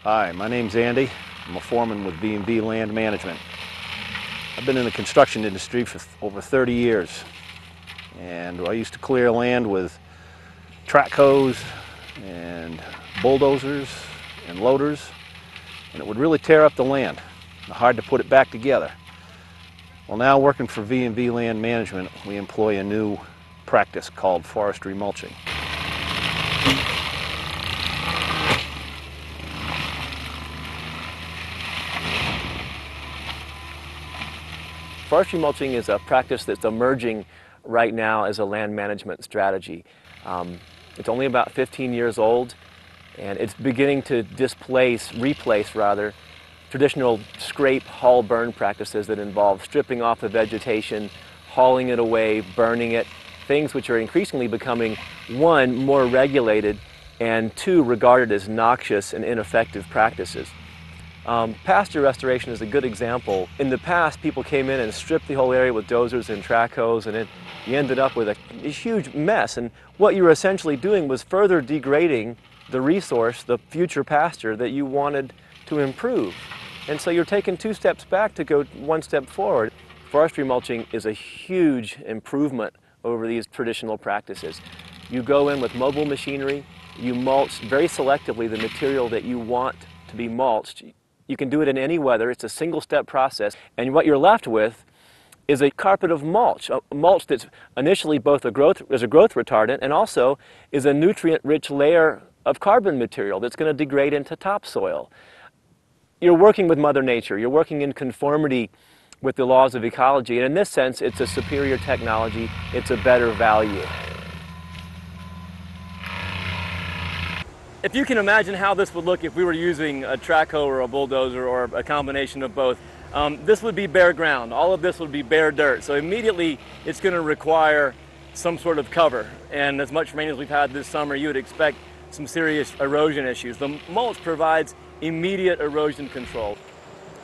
Hi, my name's Andy. I'm a foreman with B&B Land Management. I've been in the construction industry for over 30 years, and I used to clear land with track hoes and bulldozers and loaders, and it would really tear up the land. Hard to put it back together. Well, now working for B&B Land Management, we employ a new practice called forestry mulching. Forestry mulching is a practice that's emerging right now as a land management strategy. It's only about 15 years old, and it's beginning to replace traditional scrape, haul, burn practices that involve stripping off the vegetation, hauling it away, burning it, things which are increasingly becoming, one, more regulated, and two, regarded as noxious and ineffective practices. Pasture restoration is a good example. In the past, people came in and stripped the whole area with dozers and track hoes, and you ended up with a huge mess. And what you were essentially doing was further degrading the resource, the future pasture that you wanted to improve. And so you're taking 2 steps back to go 1 step forward. Forestry mulching is a huge improvement over these traditional practices. You go in with mobile machinery, you mulch very selectively the material that you want to be mulched. You can do it in any weather. It's a single-step process, and what you're left with is a carpet of mulch, a mulch that's initially both a growth retardant and also is a nutrient-rich layer of carbon material that's going to degrade into topsoil. You're working with Mother Nature. You're working in conformity with the laws of ecology, and in this sense, it's a superior technology. It's a better value. If you can imagine how this would look if we were using a track hoe or a bulldozer or a combination of both, this would be bare ground. All of this would be bare dirt. So immediately it's going to require some sort of cover. And as much rain as we've had this summer, you would expect some serious erosion issues. The mulch provides immediate erosion control.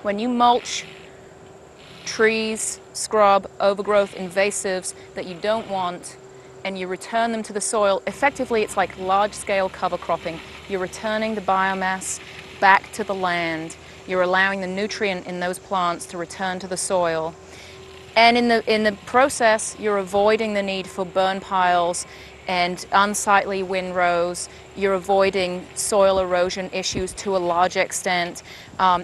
When you mulch trees, scrub, overgrowth, invasives that you don't want, and you return them to the soil, effectively it's like large-scale cover cropping. You're returning the biomass back to the land. You're allowing the nutrient in those plants to return to the soil. And in the process, you're avoiding the need for burn piles and unsightly windrows. You're avoiding soil erosion issues to a large extent.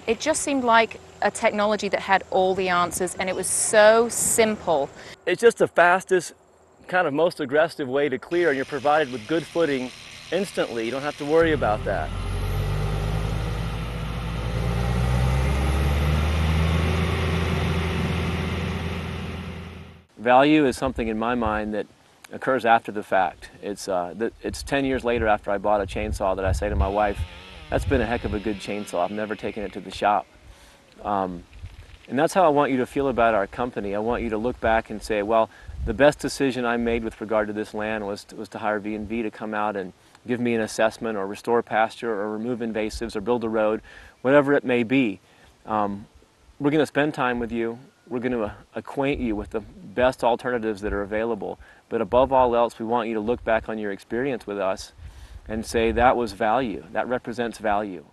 It just seemed like a technology that had all the answers, and it was so simple. It's just the fastest, kind of most aggressive way to clear, and you're provided with good footing instantly. You don't have to worry about that. Value is something in my mind that occurs after the fact. It's 10 years later after I bought a chainsaw that I say to my wife, that's been a heck of a good chainsaw. I've never taken it to the shop. And that's how I want you to feel about our company. I want you to look back and say, well, the best decision I made with regard to this land was to hire B&B to come out and give me an assessment or restore pasture or remove invasives or build a road, whatever it may be. We're going to spend time with you. We're going to acquaint you with the best alternatives that are available. But above all else, we want you to look back on your experience with us and say that was value. That represents value.